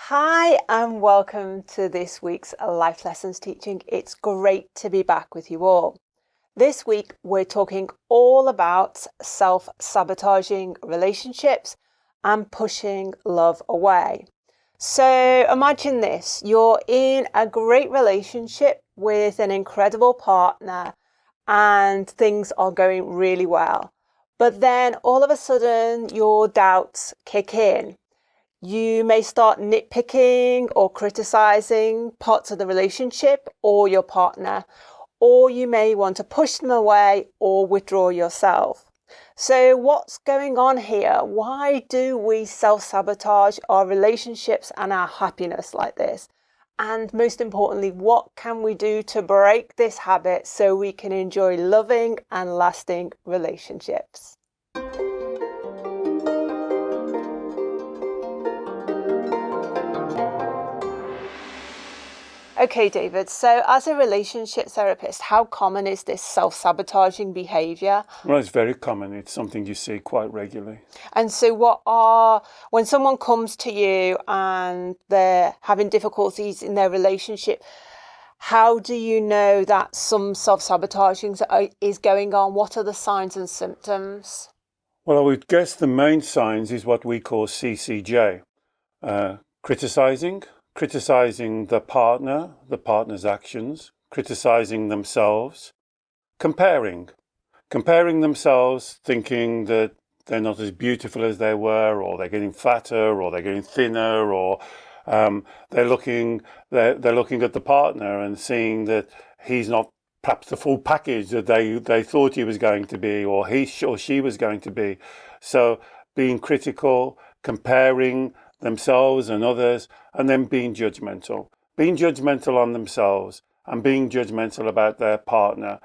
Hi and welcome to this week's Life Lessons teaching. It's great to be back with you all. This week we're talking all about self-sabotaging relationships and pushing love away. So imagine this, you're in a great relationship with an incredible partner and things are going really well. But then all of a sudden your doubts kick in. You may start nitpicking or criticizing parts of the relationship or your partner, or you may want to push them away or withdraw yourself. So what's going on here? Why do we self-sabotage our relationships and our happiness like this? And most importantly, what can we do to break this habit so we can enjoy loving and lasting relationships? Okay, David, so as a relationship therapist, how common is this self-sabotaging behavior? Well, it's very common. It's something you see quite regularly. And so when someone comes to you and they're having difficulties in their relationship, how do you know that some self-sabotaging is going on? What are the signs and symptoms? Well, I would guess the main signs is what we call CCJ. Criticizing the partner's actions, criticizing themselves, comparing themselves, thinking that they're not as beautiful as they were, or they're getting fatter, or they're getting thinner, or they're looking at the partner and seeing that he's not perhaps the full package that they thought he was going to be, or he or she was going to be. So being critical, comparing themselves and others, and then being judgmental on themselves and being judgmental about their partner,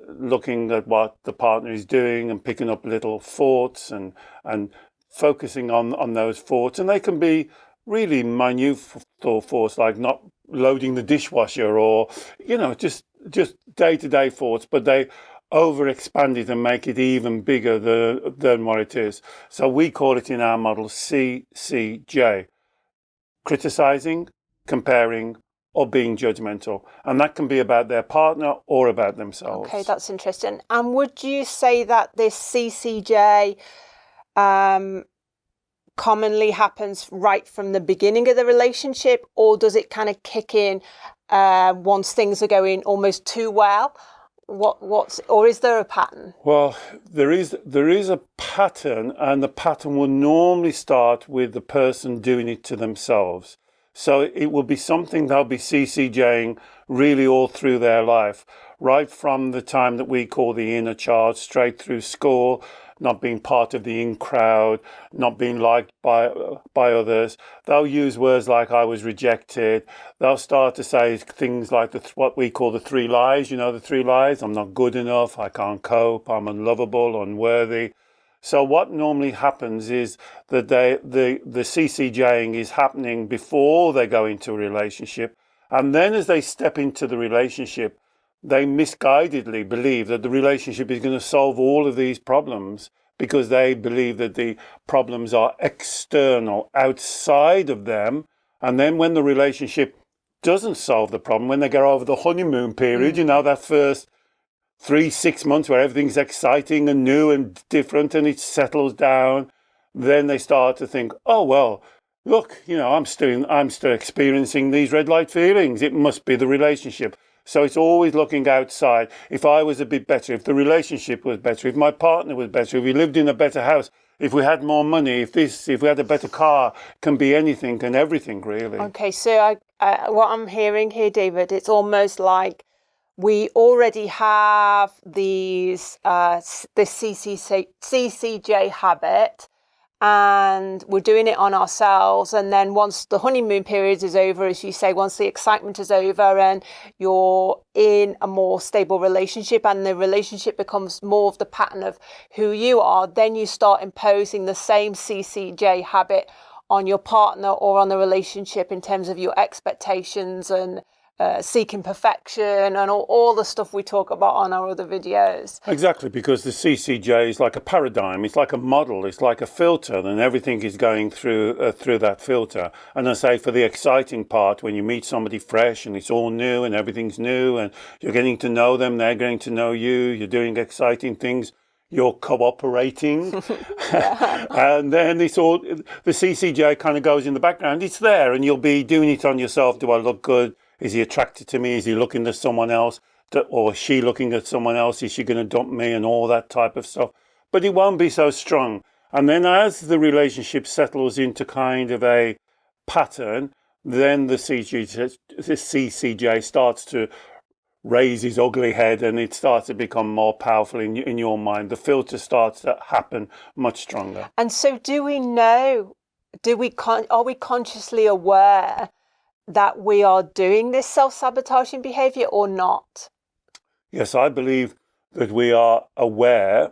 looking at what the partner is doing and picking up little faults and focusing on those faults. And they can be really minute faults, like not loading the dishwasher, or just day-to-day faults, but they overexpand it and make it even bigger than what it is. So we call it in our model CCJ: criticizing, comparing, or being judgmental. And that can be about their partner or about themselves. Okay, that's interesting. And would you say that this CCJ commonly happens right from the beginning of the relationship, or does it kind of kick in once things are going almost too well? Or is there a pattern? Well, there is a pattern, and the pattern will normally start with the person doing it to themselves. So it will be something they'll be CCJing really all through their life, right from the time that we call the inner child, straight through school, not being part of the in crowd, not being liked by others. They'll use words like "I was rejected." They'll start to say things like what we call the three lies. You know, the three lies: I'm not good enough, I can't cope, I'm unlovable, unworthy. So what normally happens is that the CCJing is happening before they go into a relationship. And then as they step into the relationship, they misguidedly believe that the relationship is going to solve all of these problems, because they believe that the problems are external, outside of them. And then when the relationship doesn't solve the problem, when they go over the honeymoon period, that first 3-6 months where everything's exciting and new and different and it settles down, then they start to think, oh, well, look, I'm still experiencing these red light feelings. It must be the relationship. So it's always looking outside. If I was a bit better, if the relationship was better, if my partner was better, if we lived in a better house, if we had more money, if we had a better car, can be anything and everything, really. Okay, so what I'm hearing here, David, it's almost like we already have this CCJ habit, and we're doing it on ourselves. And then once the honeymoon period is over, as you say, once the excitement is over and you're in a more stable relationship and the relationship becomes more of the pattern of who you are, then you start imposing the same CCJ habit on your partner or on the relationship in terms of your expectations and seeking perfection and all the stuff we talk about on our other videos. Exactly, because the CCJ is like a paradigm, it's like a model, it's like a filter, and everything is going through that filter. And I say, for the exciting part, when you meet somebody fresh and it's all new and everything's new and you're getting to know them, they're getting to know you, you're doing exciting things, you're cooperating. And then it's all, the CCJ kind of goes in the background. It's there and you'll be doing it on yourself. Do I look good? Is he attracted to me? Is he looking at someone else? Or is she looking at someone else? Is she going to dump me? And all that type of stuff. But it won't be so strong. And then as the relationship settles into kind of a pattern, then the CCJ starts to raise his ugly head and it starts to become more powerful in your mind. The filter starts to happen much stronger. And so do we know, are we consciously aware that we are doing this self-sabotaging behavior or not? Yes, I believe that we are aware.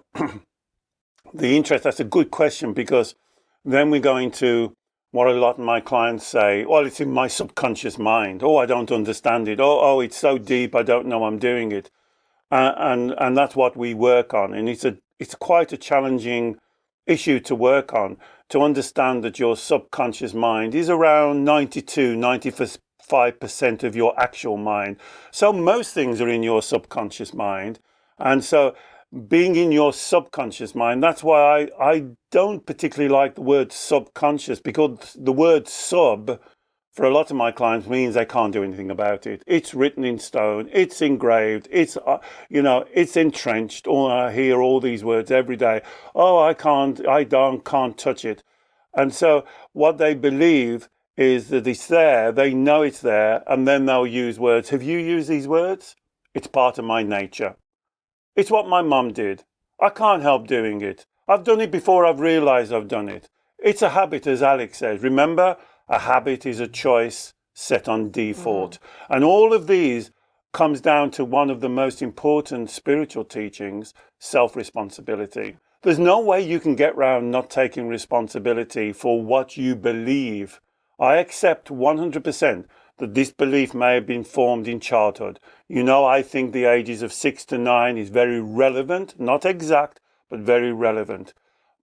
That's a good question, because then we're going to what a lot of my clients say, well, it's in my subconscious mind. Oh, I don't understand it. Oh, it's so deep, I don't know I'm doing it. And that's what we work on. And it's quite a challenging issue to work on, to understand that your subconscious mind is around 95% of your actual mind. So most things are in your subconscious mind. And so being in your subconscious mind, that's why I don't particularly like the word subconscious, because the word sub for a lot of my clients means they can't do anything about it. It's written in stone, it's engraved, it's it's entrenched. I hear all these words every day. Oh, I can't touch it. And so what they believe is that it's there, they know it's there, and then they'll use words. Have you used these words? It's part of my nature. It's what my mum did. I can't help doing it. I've done it before I've realized I've done it. It's a habit, as Alex says. Remember, a habit is a choice set on default. Mm-hmm. And all of these comes down to one of the most important spiritual teachings, self-responsibility. There's no way you can get around not taking responsibility for what you believe. I accept 100% that this belief may have been formed in childhood. I think the ages of 6 to 9 is very relevant, not exact, but very relevant.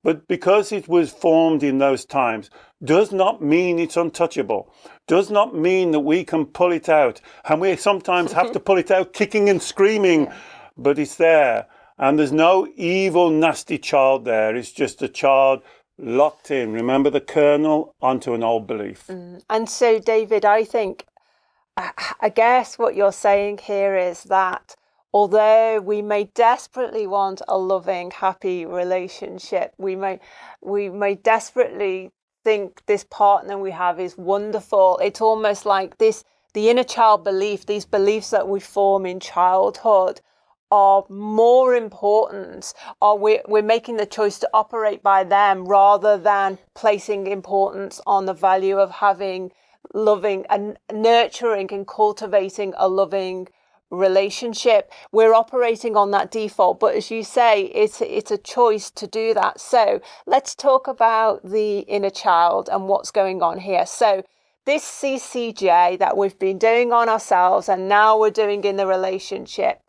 But because it was formed in those times, does not mean it's untouchable. Does not mean that we can pull it out. And we sometimes have to pull it out kicking and screaming, but it's there. And there's no evil, nasty child there. It's just a child locked in. Remember the kernel onto an old belief. And so, David, I guess what you're saying here is that although we may desperately want a loving, happy relationship, we may desperately think this partner we have is wonderful. It's almost like the inner child belief, these beliefs that we form in childhood are more important, or we're making the choice to operate by them rather than placing importance on the value of having loving and nurturing and cultivating a loving relationship. We're operating on that default, but as you say, it's a choice to do that. So let's talk about the inner child and what's going on here. So this CCJ that we've been doing on ourselves and now we're doing in the relationship,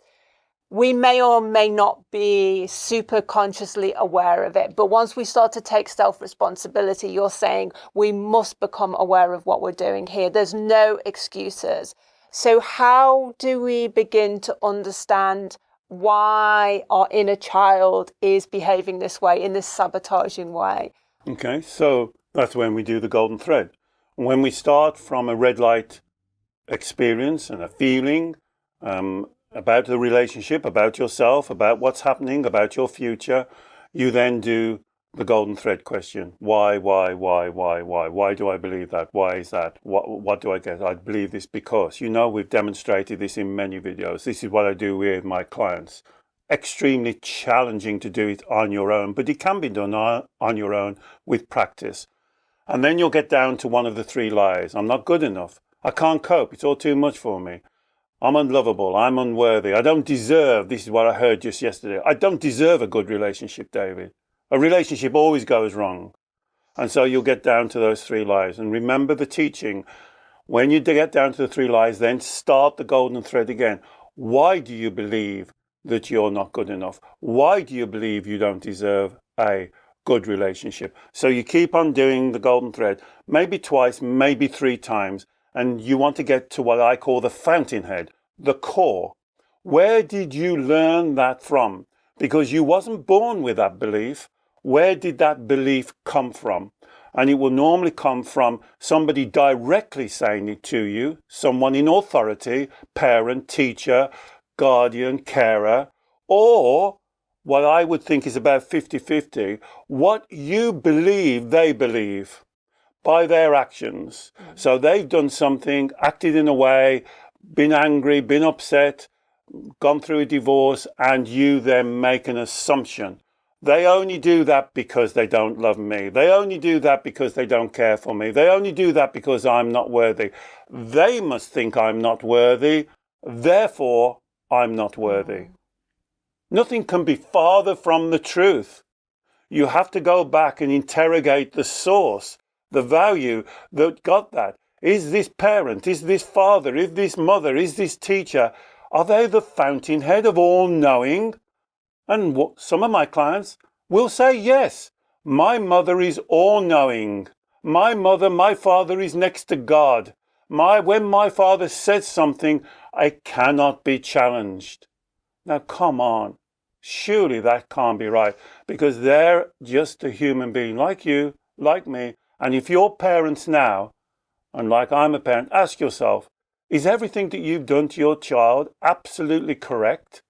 we may or may not be super consciously aware of it. But once we start to take self-responsibility, you're saying we must become aware of what we're doing here. There's no excuses. So how do we begin to understand why our inner child is behaving this way, in this sabotaging way? Okay, so that's when we do the golden thread. When we start from a red light experience and a feeling, about the relationship, about yourself, about what's happening, about your future, you then do the golden thread question. Why? Why do I believe that? Why is that? What do I get? I believe this because. We've demonstrated this in many videos. This is what I do with my clients. Extremely challenging to do it on your own, but it can be done on your own with practice. And then you'll get down to one of the 3 lies. I'm not good enough. I can't cope. It's all too much for me. I'm unlovable. I'm unworthy. I don't deserve. This is what I heard just yesterday. I don't deserve a good relationship, David. A relationship always goes wrong. And so you'll get down to those 3 lies. And remember the teaching. When you get down to the 3 lies, then start the golden thread again. Why do you believe that you're not good enough? Why do you believe you don't deserve a good relationship? So you keep on doing the golden thread, maybe twice, maybe 3 times, and you want to get to what I call the fountainhead, the core. Where did you learn that from? Because you wasn't born with that belief. Where did that belief come from? And it will normally come from somebody directly saying it to you, someone in authority, parent, teacher, guardian, carer, or what I would think is about 50-50, what you believe they believe by their actions. So they've done something, acted in a way, been angry, been upset, gone through a divorce, and you then make an assumption. They only do that because they don't love me. They only do that because they don't care for me. They only do that because I'm not worthy. They must think I'm not worthy. Therefore, I'm not worthy. Nothing can be farther from the truth. You have to go back and interrogate the source, the value that got that. Is this parent, is this father, is this mother, is this teacher, are they the fountainhead of all knowing? And some of my clients will say, yes, my mother is all-knowing. My mother, my father is next to God. When my father says something, I cannot be challenged. Now, come on. Surely that can't be right, because they're just a human being like you, like me. And if you're parents now, and like I'm a parent, ask yourself, is everything that you've done to your child absolutely correct?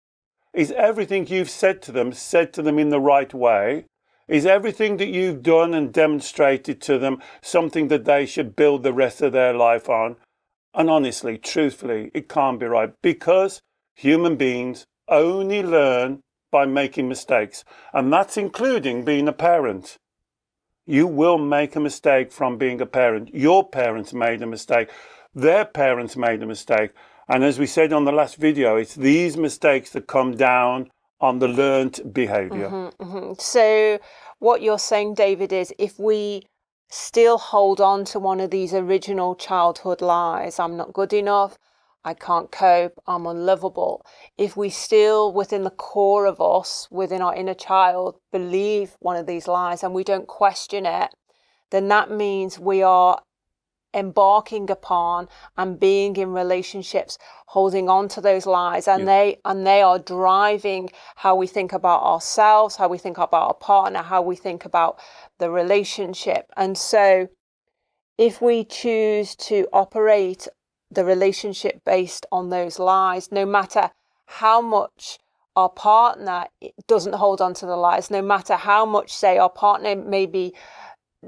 Is everything you've said to them in the right way? Is everything that you've done and demonstrated to them something that they should build the rest of their life on? And honestly, truthfully, it can't be right, because human beings only learn by making mistakes. And that's including being a parent. You will make a mistake from being a parent. Your parents made a mistake. Their parents made a mistake. And as we said on the last video, it's these mistakes that come down on the learned behavior. So what you're saying, David, is if we still hold on to one of these original childhood lies, I'm not good enough, I can't cope, I'm unlovable. If we still, within the core of us, within our inner child, believe one of these lies and we don't question it, then that means we are embarking upon and being in relationships holding on to those lies, and they are driving how we think about ourselves, how we think about our partner, how we think about the relationship. And so if we choose to operate the relationship based on those lies, no matter how much our partner doesn't hold on to the lies, no matter how much, say, our partner may be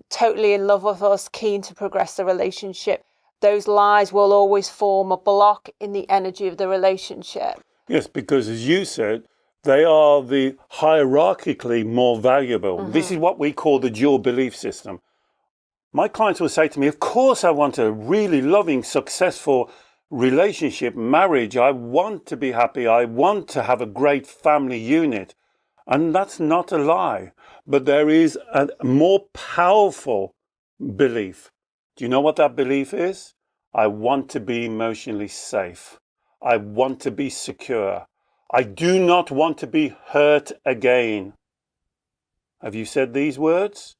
totally in love with us, keen to progress the relationship, those lies will always form a block in the energy of the relationship. Yes, because as you said, they are the hierarchically more valuable. This is what we call the dual belief system. My clients will say to me, of course I want a really loving, successful relationship, marriage. I want to be happy. I want to have a great family unit. And that's not a lie. But there is a more powerful belief. Do you know what that belief is? I want to be emotionally safe. I want to be secure. I do not want to be hurt again. Have you said these words?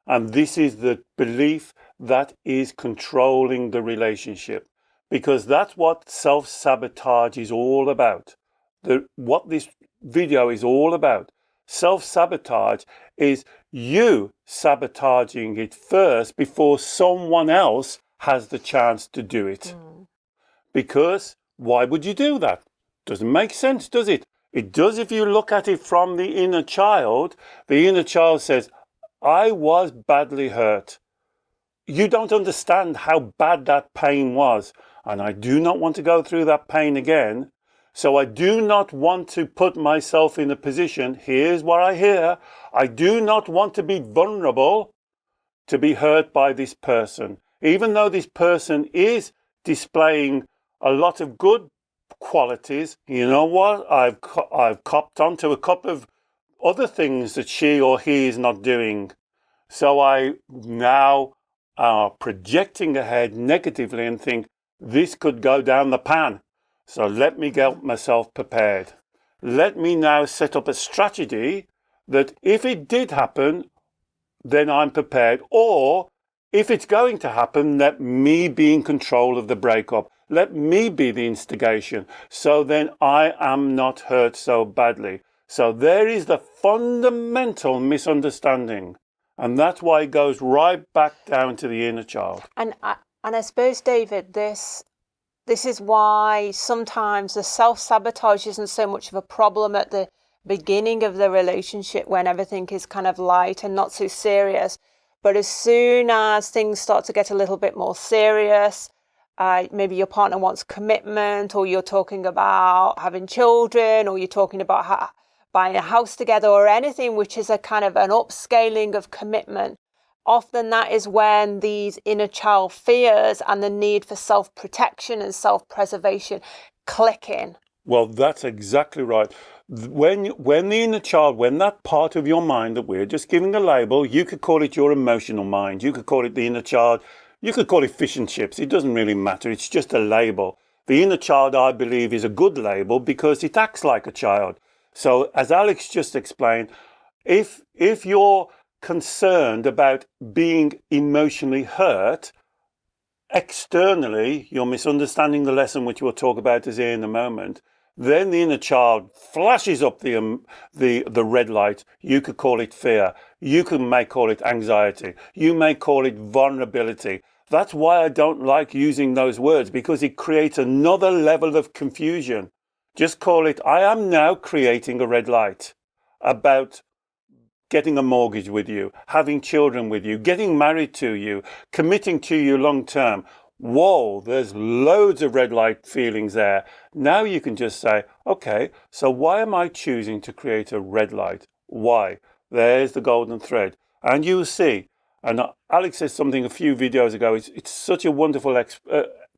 And this is the belief that is controlling the relationship, because that's what self-sabotage is all about. What this video is all about. Self-sabotage is you sabotaging it first before someone else has the chance to do it. Because why would you do that? Doesn't make sense, does it? It does if you look at it from the inner child. The inner child says, I was badly hurt. You don't understand how bad that pain was. And I do not want to go through that pain again. So I do not want to put myself in a position, here's what I hear, I do not want to be vulnerable to be hurt by this person. Even though this person is displaying a lot of good qualities, you know what? I've copped onto a couple of other things that she or he is not doing. So I now are projecting ahead negatively and think, this could go down the pan. So let me get myself prepared. Let me now set up a strategy that if it did happen, then I'm prepared. Or if it's going to happen, let me be in control of the breakup. Let me be the instigation. So then I am not hurt so badly. So there is the fundamental misunderstanding. And that's why it goes right back down to the inner child. And I suppose, David, this is why sometimes the self-sabotage isn't so much of a problem at the beginning of the relationship when everything is kind of light and not so serious. But as soon as things start to get a little bit more serious, maybe your partner wants commitment, or you're talking about having children, or you're talking about buying a house together, or anything which is a kind of an upscaling of commitment. Often that is when these inner child fears and the need for self-protection and self-preservation click in. Well, that's exactly right. When the inner child, when that part of your mind that we're just giving a label, you could call it your emotional mind, you could call it the inner child, you could call it fish and chips. It doesn't really matter. It's just a label. The inner child, I believe, is a good label because it acts like a child. So as Alex just explained, if you're concerned about being emotionally hurt, externally, you're misunderstanding the lesson, which we'll talk about here in a moment. Then the inner child flashes up the red light. You could call it fear. You may call it anxiety. You may call it vulnerability. That's why I don't like using those words, because it creates another level of confusion. Just call it, I am now creating a red light about getting a mortgage with you, having children with you, getting married to you, committing to you long term. Whoa, there's loads of red light feelings there. Now you can just say, okay, so why am I choosing to create a red light? Why? There's the golden thread. And you'll see, and Alex said something a few videos ago, it's such a wonderful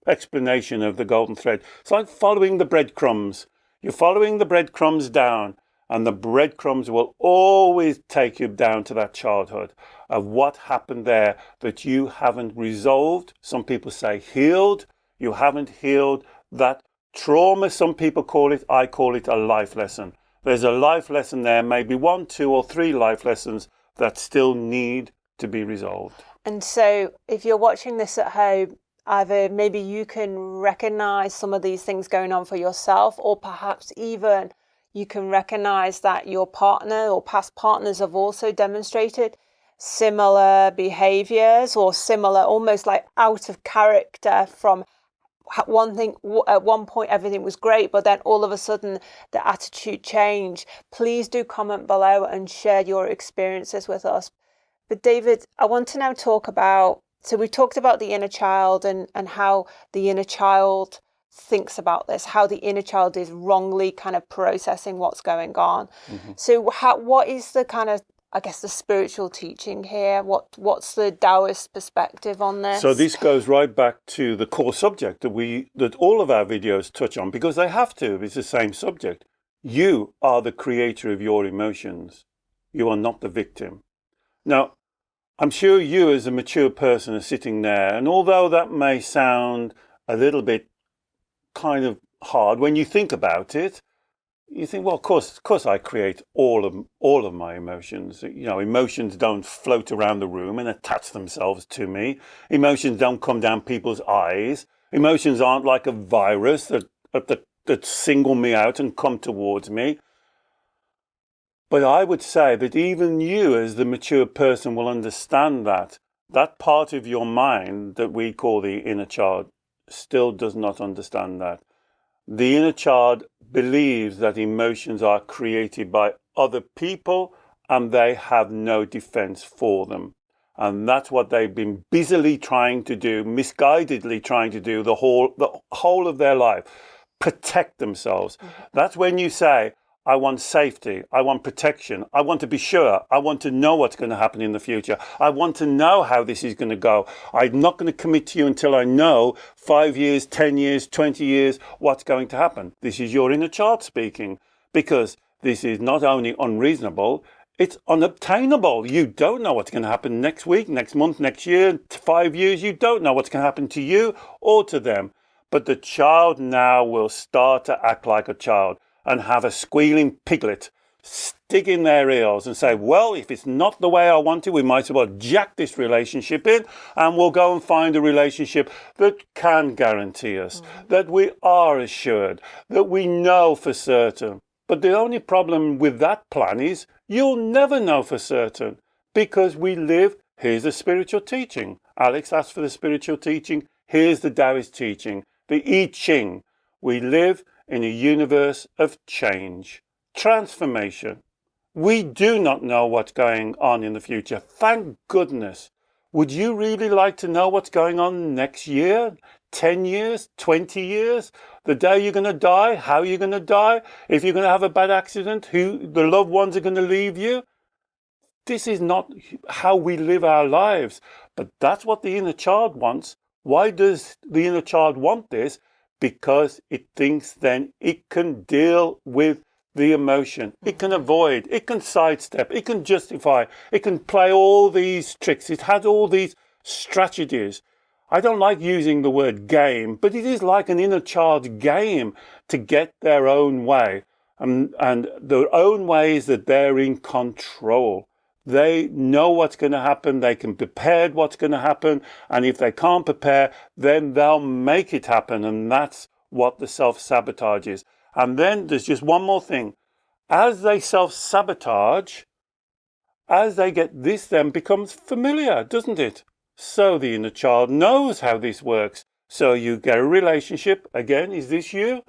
explanation of the golden thread. It's like following the breadcrumbs. You're following the breadcrumbs down, and the breadcrumbs will always take you down to that childhood of what happened there that you haven't resolved. Some people say healed. You haven't healed that trauma. Some people call it, I call it a life lesson. There's a life lesson there, maybe 1, 2, or 3 life lessons that still need to be resolved. And so if you're watching this at home, either maybe you can recognize some of these things going on for yourself, or perhaps even you can recognize that your partner or past partners have also demonstrated similar behaviors, or similar, almost like out of character from one thing. At one point everything was great, but then all of a sudden the attitude changed. Please do comment below and share your experiences with us. But David, I want to now talk about, so we talked about the inner child and how the inner child thinks about this, how the inner child is wrongly kind of processing what's going on. Mm-hmm. So what is the kind of, I guess, the spiritual teaching here? What's the Taoist perspective on this? So this goes right back to the core subject that all of our videos touch on, because they have to. It's the same subject. You are the creator of your emotions. You are not the victim. Now, I'm sure you as a mature person are sitting there, and although that may sound a little bit kind of hard when you think about it, you think, well, of course I create all of my emotions. You know, emotions don't float around the room and attach themselves to me. Emotions don't come down people's eyes. Emotions aren't like a virus that single me out and come towards me. But I would say that even you as the mature person will understand that part of your mind that we call the inner child still does not understand that. The inner child believes that emotions are created by other people and they have no defense for them. And that's what they've been busily trying to do, misguidedly trying to do the whole of their life, protect themselves. Mm-hmm. That's when you say, I want safety, I want protection, I want to be sure, I want to know what's going to happen in the future, I want to know how this is going to go. I'm not going to commit to you until I know 5 years, 10 years, 20 years what's going to happen. This is your inner child speaking, because this is not only unreasonable, It's unobtainable. You don't know what's going to happen next week, next month, next year, 5 years. You don't know what's going to happen to you or to them. But the child now will start to act like a child and have a squealing piglet stick in their ears and say, well, if it's not the way I want it, we might as well jack this relationship in and we'll go and find a relationship that can guarantee us, that we are assured, that we know for certain. But the only problem with that plan is you'll never know for certain because we live, here's the spiritual teaching. Alex asked for the spiritual teaching. Here's the Taoist teaching, the I Ching. We live in a universe of change, transformation. We do not know what's going on in the future. Thank goodness. Would you really like to know what's going on next year, 10 years, 20 years? The day you're going to die, how you're going to die, if you're going to have a bad accident, who the loved ones are going to leave you? This is not how we live our lives. But that's what the inner child wants. Why does the inner child want this? Because it thinks then it can deal with the emotion. It can avoid, it can sidestep, it can justify, it can play all these tricks. It has all these strategies. I don't like using the word game, but it is like an inner child's game to get their own way. And their own way is that they're in control. They know what's going to happen. They can prepare what's going to happen. And if they can't prepare, then they'll make it happen. And that's what the self-sabotage is. And then there's just one more thing. As they self-sabotage, as they get this then becomes familiar, doesn't it? So the inner child knows how this works. So you get a relationship. Again, is this you?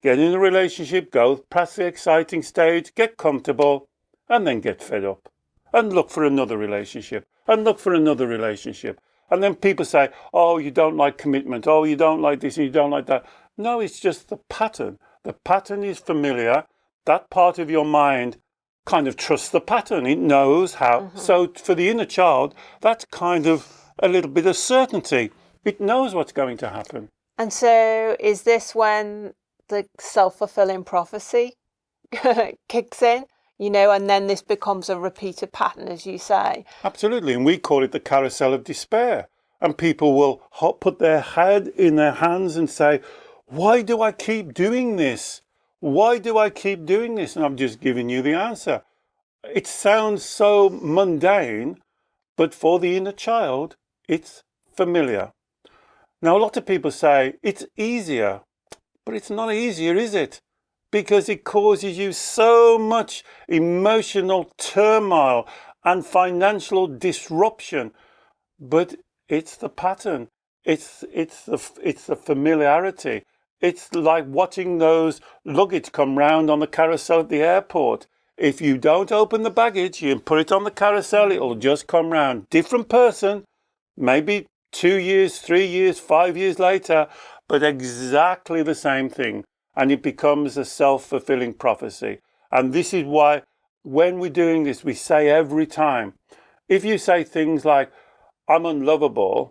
Get in a relationship, go past the exciting stage, get comfortable, and then get fed up. And look for another relationship. And look for another relationship. And then people say, oh, you don't like commitment. Oh, you don't like this and you don't like that. No, it's just the pattern. The pattern is familiar. That part of your mind kind of trusts the pattern. It knows how. So for the inner child, that's kind of a little bit of certainty. It knows what's going to happen. And so is this when the self-fulfilling prophecy kicks in? You know, and then this becomes a repeated pattern, as you say. Absolutely. And we call it the Carousel of Despair. And people will put their head in their hands and say, why do I keep doing this? Why do I keep doing this? And I'm just giving you the answer. It sounds so mundane, but for the inner child, it's familiar. Now, a lot of people say it's easier, but it's not easier, is it? Because it causes you so much emotional turmoil and financial disruption. But it's the pattern. It's the familiarity. It's like watching those luggage come round on the carousel at the airport. If you don't open the baggage, you put it on the carousel, it'll just come round. Different person, maybe 2 years, 3 years, 5 years later, but exactly the same thing. And it becomes a self-fulfilling prophecy. And this is why when we're doing this, we say every time, if you say things like, I'm unlovable,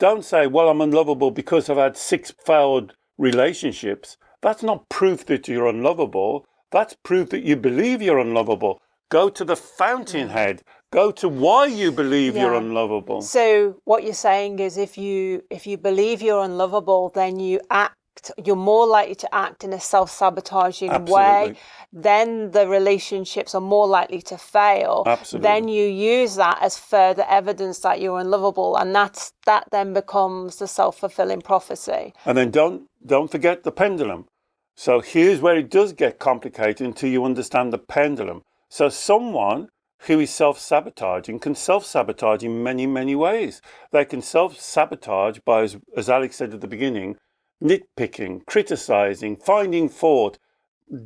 don't say, well, I'm unlovable because I've had 6 failed relationships. That's not proof that you're unlovable. That's proof that you believe you're unlovable. Go to the fountainhead. Go to why you believe you're unlovable. So what you're saying is if you believe you're unlovable, then you're more likely to act in a self-sabotaging way. Then the relationships are more likely to fail. Absolutely. Then you use that as further evidence that you're unlovable, and that then becomes the self-fulfilling prophecy. And then don't forget the pendulum. So here's where it does get complicated until you understand the pendulum. So someone who is self-sabotaging can self-sabotage in many, many ways. They can self-sabotage by, as Alex said at the beginning, nitpicking, criticizing, finding fault,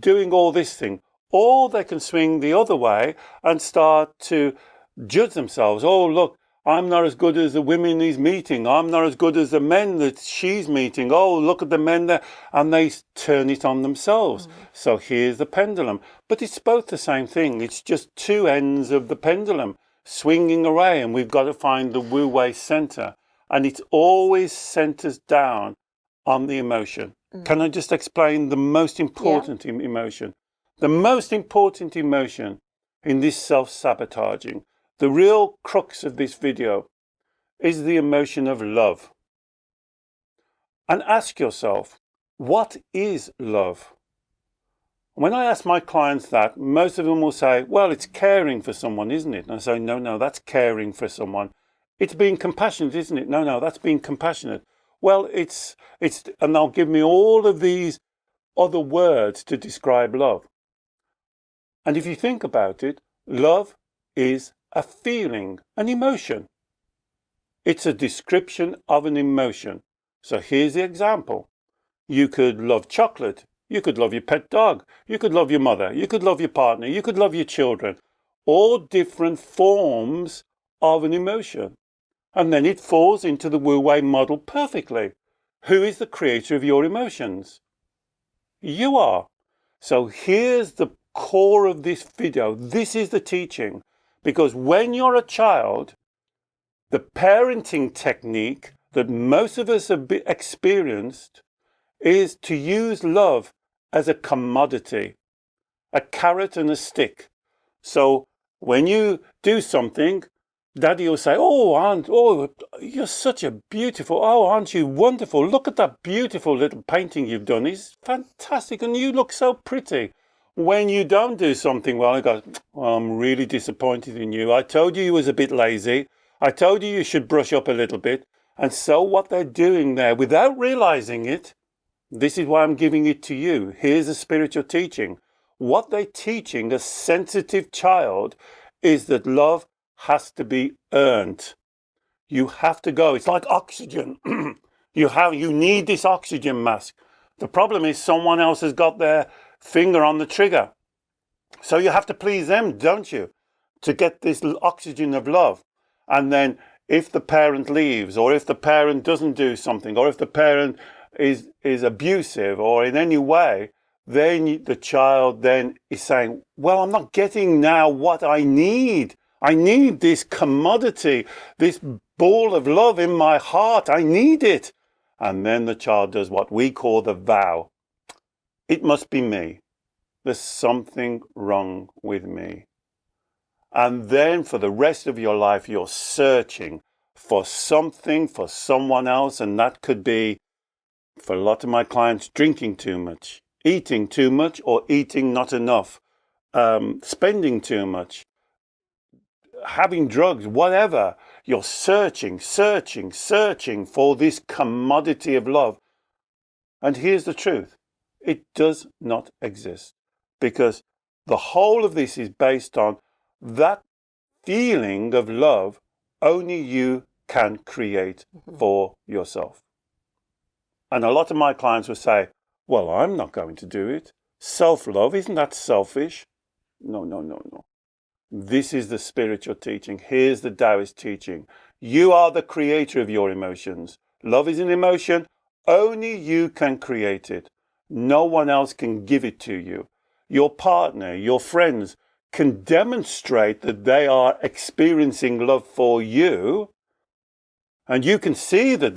doing all this thing. Or they can swing the other way and start to judge themselves. Oh, look, I'm not as good as the women he's meeting. I'm not as good as the men that she's meeting. Oh, look at the men there. And they turn it on themselves. So here's the pendulum. But it's both the same thing. It's just two ends of the pendulum swinging away. And we've got to find the wu-wei center. And it always centers down on the emotion. Can I just explain the most important emotion? The most important emotion in this self-sabotaging. The real crux of this video is the emotion of love. And ask yourself, what is love? When I ask my clients that, most of them will say, well, it's caring for someone, isn't it? And I say, no, that's caring for someone. It's being compassionate, isn't it? No, that's being compassionate. Well, it's, and they'll give me all of these other words to describe love. And if you think about it, love is a feeling, an emotion. It's a description of an emotion. So here's the example. You could love chocolate. You could love your pet dog. You could love your mother. You could love your partner. You could love your children. All different forms of an emotion. And then it falls into the Wu-Wei model perfectly. Who is the creator of your emotions? You are. So here's the core of this video. This is the teaching. Because when you're a child, the parenting technique that most of us have experienced is to use love as a commodity, a carrot and a stick. So when you do something, Daddy will say, oh, Aunt, oh, you're such a beautiful, oh, aren't you wonderful? Look at that beautiful little painting you've done. It's fantastic and you look so pretty. When you don't do something well, I go, well, I'm really disappointed in you. I told you was a bit lazy. I told you should brush up a little bit. And so what they're doing there, without realizing it, this is why I'm giving it to you. Here's a spiritual teaching. What they're teaching a sensitive child is that love has to be earned. You have to go. It's like oxygen. You need this oxygen mask. The problem is someone else has got their finger on the trigger. So you have to please them, don't you? To get this oxygen of love. And then if the parent leaves, or if the parent doesn't do something, or if the parent is abusive or in any way, then the child then is saying, well, I'm not getting now what I need. I need this commodity, this ball of love in my heart. I need it. And then the child does what we call the vow. It must be me. There's something wrong with me. And then for the rest of your life, you're searching for something, for someone else. And that could be, for a lot of my clients, drinking too much, eating too much or eating not enough, spending too much, having drugs, whatever. You're searching for this commodity of love. And here's the truth. It does not exist, because the whole of this is based on that feeling of love only you can create for yourself. And a lot of my clients will say, well, I'm not going to do it. Self-love, isn't that selfish? No. This is the spiritual teaching. Here's the Taoist teaching. You are the creator of your emotions. Love is an emotion. Only you can create it. No one else can give it to you. Your partner, your friends can demonstrate that they are experiencing love for you. And you can see that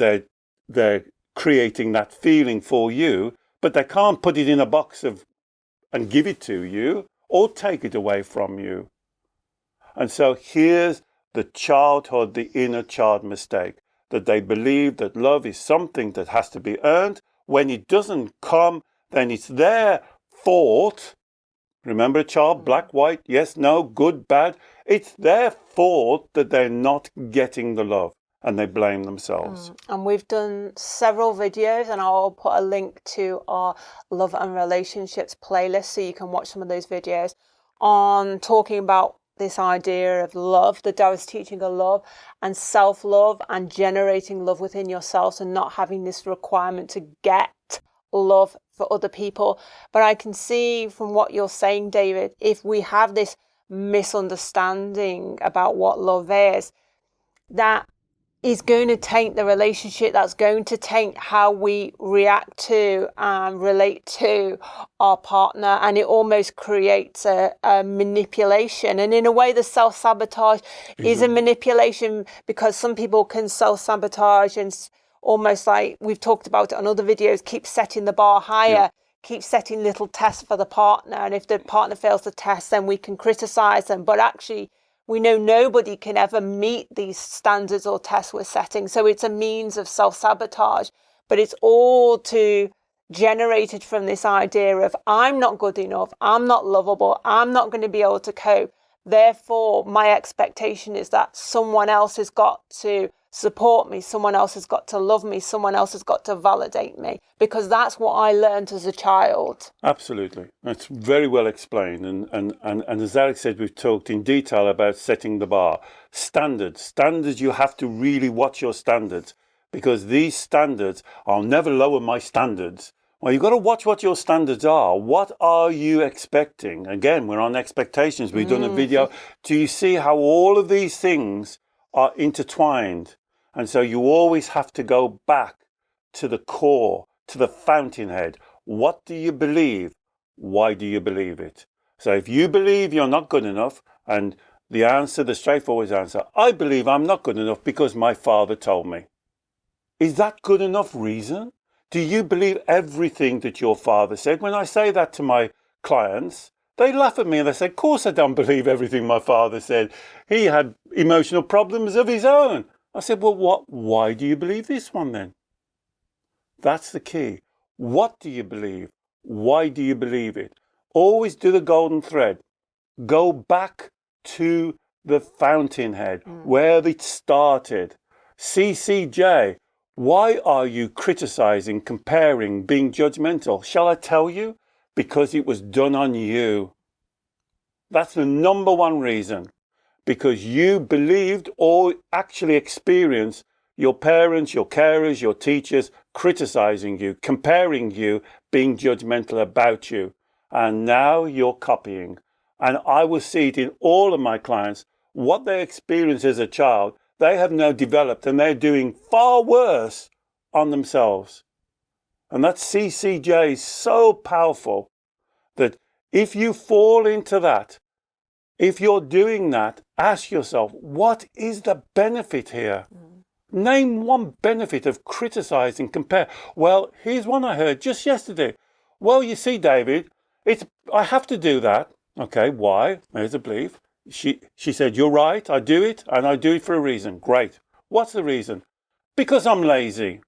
they're creating that feeling for you, but they can't put it in a box and give it to you or take it away from you. And so here's the childhood, the inner child mistake, that they believe that love is something that has to be earned. When it doesn't come, then it's their fault. Remember a child, black, white, yes, no, good, bad. It's their fault that they're not getting the love, and they blame themselves. And we've done several videos, and I'll put a link to our love and relationships playlist so you can watch some of those videos on talking about this idea of love, the Taoist teaching of love and self-love, and generating love within yourselves and not having this requirement to get love for other people. But I can see from what you're saying, David, if we have this misunderstanding about what love is, that is going to taint the relationship. That's going to taint how we react to and relate to our partner, and it almost creates a manipulation. And in a way, the self-sabotage is a manipulation, because some people can self-sabotage and almost, like we've talked about it on other videos, keep setting the bar higher, keep setting little tests for the partner. And if the partner fails the test, then we can criticize them. But actually, we know nobody can ever meet these standards or tests we're setting. So it's a means of self-sabotage. But it's all generated from this idea of I'm not good enough, I'm not lovable, I'm not going to be able to cope. Therefore, my expectation is that someone else has got to support me, someone else has got to love me, someone else has got to validate me, because that's what I learned as a child. Absolutely. It's very well explained. And as Alex said, we've talked in detail about setting the bar. Standards, you have to really watch your standards, because these standards, I'll never lower my standards. Well, you've got to watch what your standards are. What are you expecting? Again, we're on expectations. We've done a video. Do you see how all of these things are intertwined? And so you always have to go back to the core, to the fountainhead. What do you believe? Why do you believe it? So if you believe you're not good enough, and the answer, the straightforward answer, I believe I'm not good enough because my father told me. Is that good enough reason? Do you believe everything that your father said? When I say that to my clients, they laugh at me and they say, of course I don't believe everything my father said. He had emotional problems of his own. I said, well, why do you believe this one then? That's the key. What do you believe? Why do you believe it? Always do the golden thread. Go back to the fountainhead, where it started. CCJ, why are you criticizing, comparing, being judgmental? Shall I tell you? Because it was done on you. That's the number one reason. Because you believed or actually experienced your parents, your carers, your teachers criticizing you, comparing you, being judgmental about you. And now you're copying. And I will see it in all of my clients. What they experienced as a child, they have now developed, and they're doing far worse on themselves. And that CCJ is so powerful that if you fall into that, if you're doing that, ask yourself, what is the benefit here? Name one benefit of criticizing, compare. Well, here's one I heard just yesterday. Well, you see, David, I have to do that. Okay, why? There's a belief. She said, you're right, I do it, and I do it for a reason. Great. What's the reason? Because I'm lazy.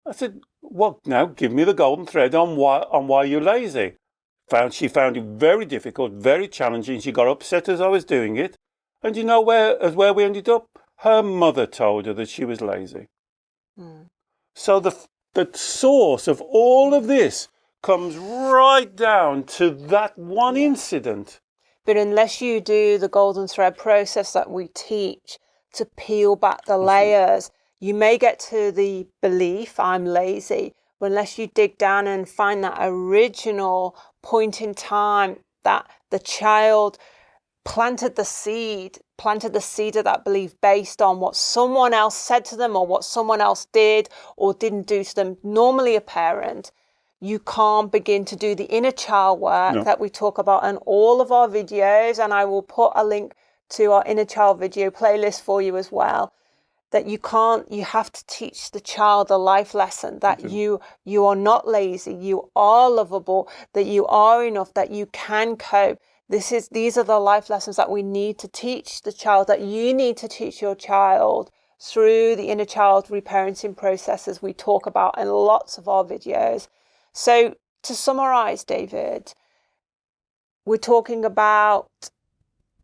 I said, well, now give me the golden thread on why you're lazy. She found it very difficult, very challenging. She got upset as I was doing it. And you know where we ended up? Her mother told her that she was lazy. So the source of all of this comes right down to that one incident. But unless you do the golden thread process that we teach to peel back the layers, you may get to the belief, I'm lazy, but unless you dig down and find that original point in time that the child planted the seed of that belief based on what someone else said to them or what someone else did or didn't do to them, normally a parent, you can't begin to do the inner child work that we talk about in all of our videos. And I will put a link to our inner child video playlist for you as well. That you have to teach the child a life lesson that you are not lazy, you are lovable, that you are enough, that you can cope. These are the life lessons that we need to teach the child, that you need to teach your child through the inner child reparenting processes we talk about in lots of our videos. So to summarize, David, we're talking about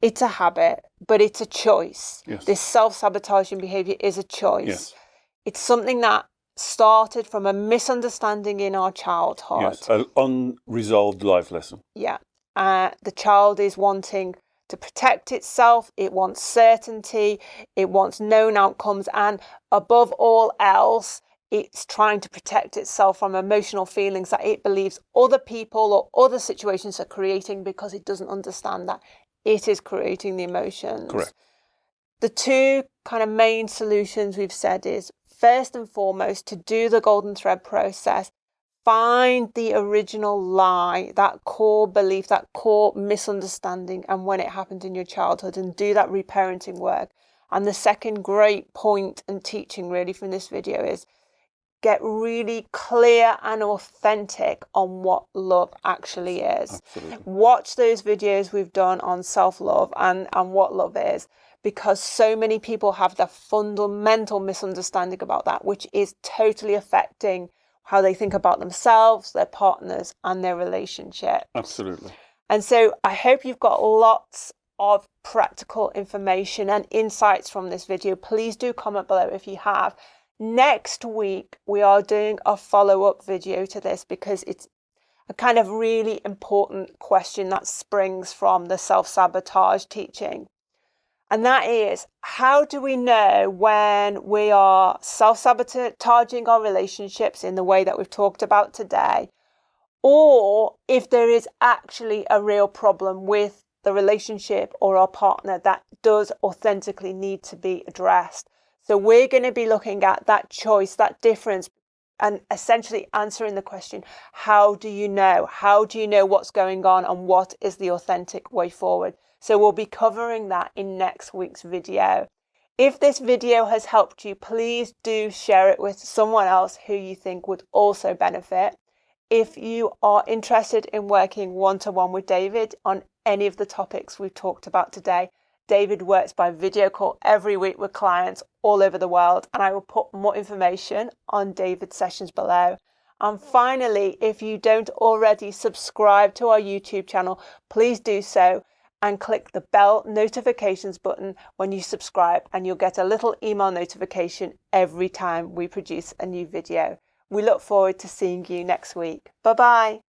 it's a habit, but it's a choice. Yes. This self-sabotaging behavior is a choice. Yes. It's something that started from a misunderstanding in our childhood. Yes, an unresolved life lesson. Yeah. The child is wanting to protect itself. It wants certainty. It wants known outcomes. And above all else, it's trying to protect itself from emotional feelings that it believes other people or other situations are creating because it doesn't understand that it is creating the emotions. Correct. The two kind of main solutions we've said is, first and foremost, to do the golden thread process, find the original lie, that core belief, that core misunderstanding, and when it happened in your childhood, and do that reparenting work. And the second great point and teaching really from this video is get really clear and authentic on what love actually is. Absolutely. Watch those videos we've done on self-love and what love is, because so many people have the fundamental misunderstanding about that, which is totally affecting how they think about themselves, their partners, and their relationships. Absolutely. And so I hope you've got lots of practical information and insights from this video. Please do comment below if you have. Next week, we are doing a follow-up video to this because it's a kind of really important question that springs from the self-sabotage teaching. And that is, how do we know when we are self-sabotaging our relationships in the way that we've talked about today, or if there is actually a real problem with the relationship or our partner that does authentically need to be addressed? So we're going to be looking at that choice, that difference, and essentially answering the question, how do you know? How do you know what's going on and what is the authentic way forward? So we'll be covering that in next week's video. If this video has helped you, please do share it with someone else who you think would also benefit. If you are interested in working one-to-one with David on any of the topics we've talked about today, David works by video call every week with clients all over the world, and I will put more information on David's sessions below. And finally, if you don't already subscribe to our YouTube channel, please do so and click the bell notifications button when you subscribe, and you'll get a little email notification every time we produce a new video. We look forward to seeing you next week. Bye-bye.